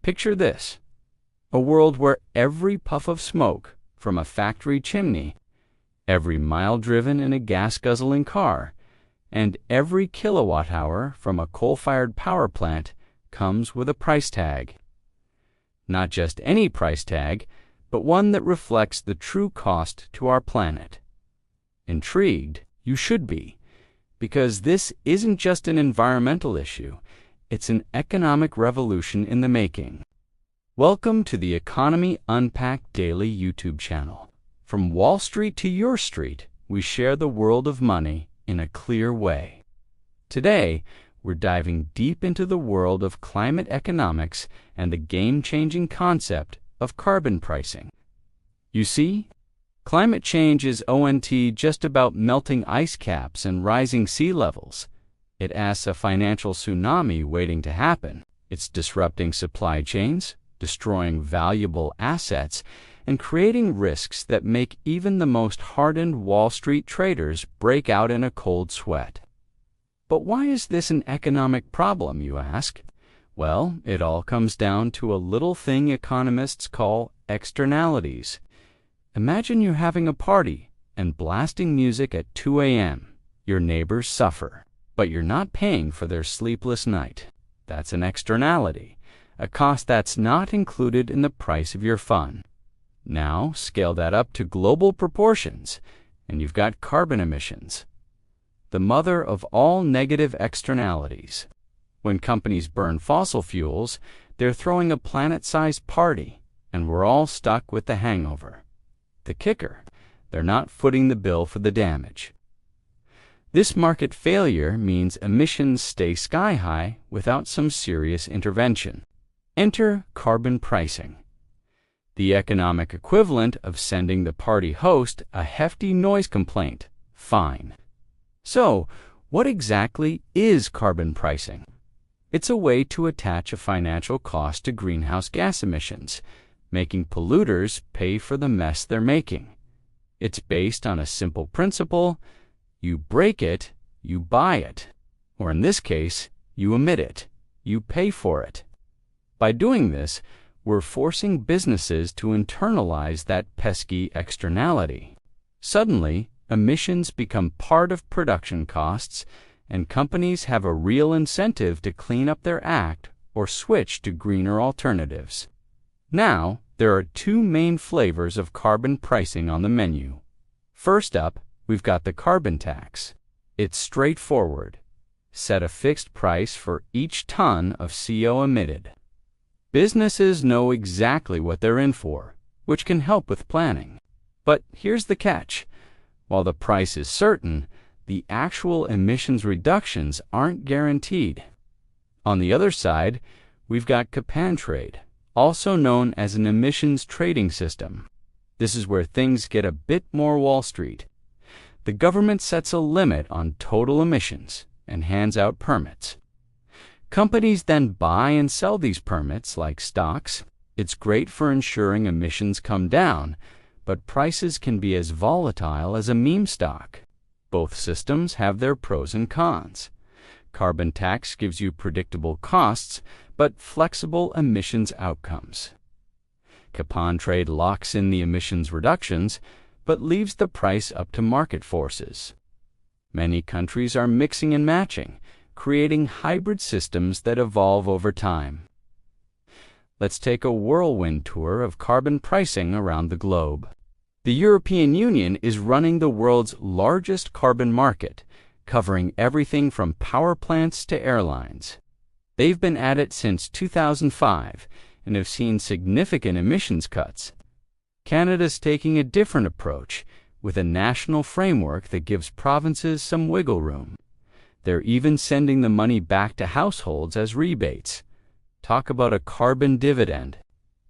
Picture this: a world where every puff of smoke from a factory chimney, every mile driven in a gas-guzzling car, and every kilowatt-hour from a coal-fired power plant comes with a price tag. Not just any price tag, but one that reflects the true cost to our planet. Intrigued? You should be, because this isn't just an environmental issue, it's an economic revolution in the making. Welcome to the Economy Unpacked Daily YouTube channel. From Wall Street to your street, we share the world of money in a clear way. Today, we're diving deep into the world of climate economics and the game-changing concept of carbon pricing. You see, climate change isn't just about melting ice caps and rising sea levels. It asks a financial tsunami waiting to happen. It's disrupting supply chains, destroying valuable assets, and creating risks that make even the most hardened Wall Street traders break out in a cold sweat. But why is this an economic problem, you ask? Well, it all comes down to a little thing economists call externalities. Imagine you're having a party and blasting music at 2 a.m. Your neighbors suffer, but you're not paying for their sleepless night. That's an externality, a cost that's not included in the price of your fun. Now, scale that up to global proportions, and you've got carbon emissions, the mother of all negative externalities. When companies burn fossil fuels, they're throwing a planet-sized party, and we're all stuck with the hangover. The kicker: they're not footing the bill for the damage. This market failure means emissions stay sky-high without some serious intervention. Enter carbon pricing, the economic equivalent of sending the party host a hefty noise complaint fine. So, what exactly is carbon pricing? It's a way to attach a financial cost to greenhouse gas emissions, making polluters pay for the mess they're making. It's based on a simple principle: you break it, you buy it. Or in this case, you emit it, you pay for it. By doing this, we're forcing businesses to internalize that pesky externality. Suddenly, emissions become part of production costs, and companies have a real incentive to clean up their act or switch to greener alternatives. Now, there are two main flavors of carbon pricing on the menu. First up, we've got the carbon tax. It's straightforward. Set a fixed price for each ton of CO emitted. Businesses know exactly what they're in for, which can help with planning. But here's the catch: while the price is certain, the actual emissions reductions aren't guaranteed. On the other side, we've got capacity trade, also known as an emissions trading system. This is where things get a bit more Wall Street. The government sets a limit on total emissions and hands out permits. Companies then buy and sell these permits like stocks. It's great for ensuring emissions come down, but prices can be as volatile as a meme stock. Both systems have their pros and cons. Carbon tax gives you predictable costs, but flexible emissions outcomes. Capacity trade locks in the emissions reductions, but leaves the price up to market forces. Many countries are mixing and matching, creating hybrid systems that evolve over time. Let's take a whirlwind tour of carbon pricing around the globe. The European Union is running the world's largest carbon market, covering everything from power plants to airlines. They've been at it since 2005 and have seen significant emissions cuts. Canada's taking a different approach, with a national framework that gives provinces some wiggle room. They're even sending the money back to households as rebates. Talk about a carbon dividend.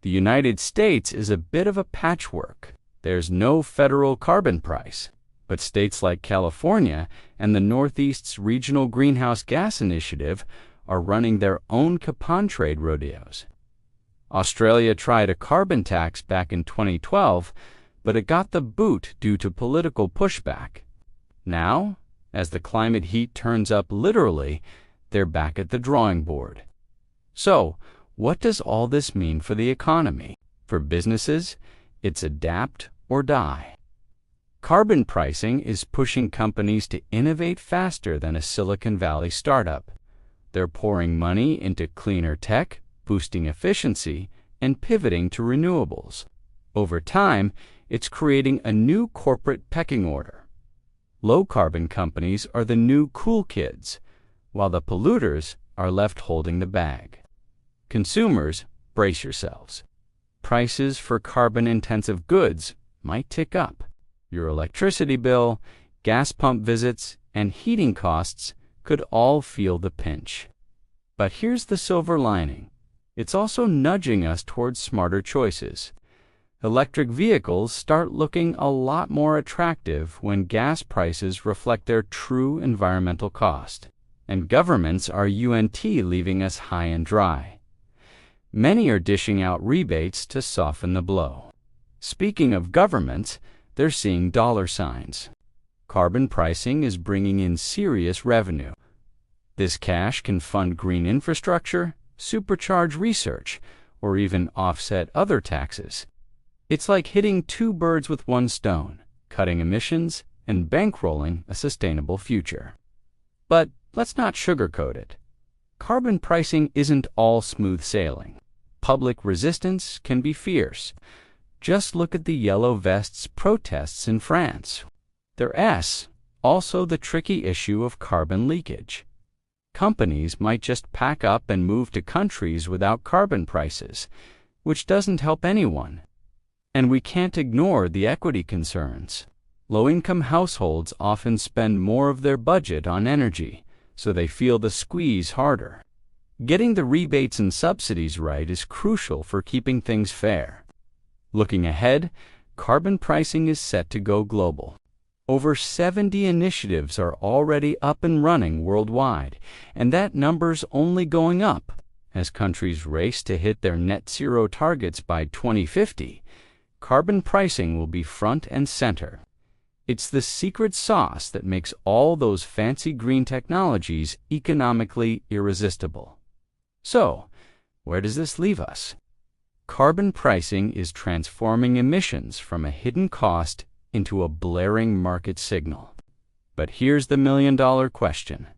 The United States is a bit of a patchwork. There's no federal carbon price, but states like California and the Northeast's Regional Greenhouse Gas Initiative are running their own capacity trade rodeos. Australia tried a carbon tax back in 2012, but it got the boot due to political pushback. Now, as the climate heat turns up literally, they're back at the drawing board. So, what does all this mean for the economy? For businesses, it's adapt or die. Carbon pricing is pushing companies to innovate faster than a Silicon Valley startup. They're pouring money into cleaner tech, boosting efficiency, and pivoting to renewables. Over time, it's creating a new corporate pecking order. Low-carbon companies are the new cool kids, while the polluters are left holding the bag. Consumers, brace yourselves. Prices for carbon-intensive goods might tick up. Your electricity bill, gas pump visits, and heating costs could all feel the pinch. But here's the silver lining. It's also nudging us towards smarter choices. Electric vehicles start looking a lot more attractive when gas prices reflect their true environmental cost. And governments are leaving us high and dry. Many are dishing out rebates to soften the blow. Speaking of governments, they're seeing dollar signs. Carbon pricing is bringing in serious revenue. This cash can fund green infrastructure, supercharge research, or even offset other taxes. It's like hitting two birds with one stone, cutting emissions and bankrolling a sustainable future. But let's not sugarcoat it. Carbon pricing isn't all smooth sailing. Public resistance can be fierce. Just look at the Yellow Vests protests in France. There's also the tricky issue of carbon leakage. Companies might just pack up and move to countries without carbon prices, which doesn't help anyone. And we can't ignore the equity concerns. Low-income households often spend more of their budget on energy, so they feel the squeeze harder. Getting the rebates and subsidies right is crucial for keeping things fair. Looking ahead, carbon pricing is set to go global. Over 70 initiatives are already up and running worldwide, and that number's only going up. As countries race to hit their net zero targets by 2050, carbon pricing will be front and center. It's the secret sauce that makes all those fancy green technologies economically irresistible. So, where does this leave us? Carbon pricing is transforming emissions from a hidden cost into a blaring market signal. But here's the million-dollar question.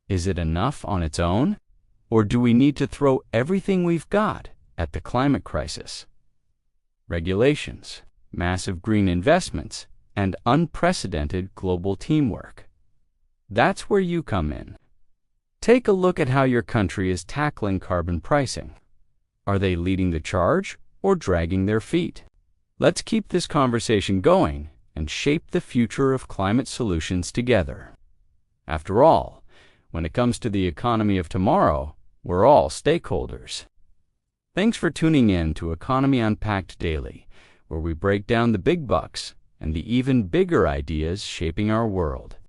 Is it enough on its own? Or do we need to throw everything we've got at the climate crisis? Regulations, massive green investments, and unprecedented global teamwork. That's where you come in. Take a look at how your country is tackling carbon pricing. Are they leading the charge or dragging their feet? Let's keep this conversation going and shape the future of climate solutions together. After all, when it comes to the economy of tomorrow, we're all stakeholders. Thanks for tuning in to Economy Unpacked Daily, where we break down the big bucks and the even bigger ideas shaping our world.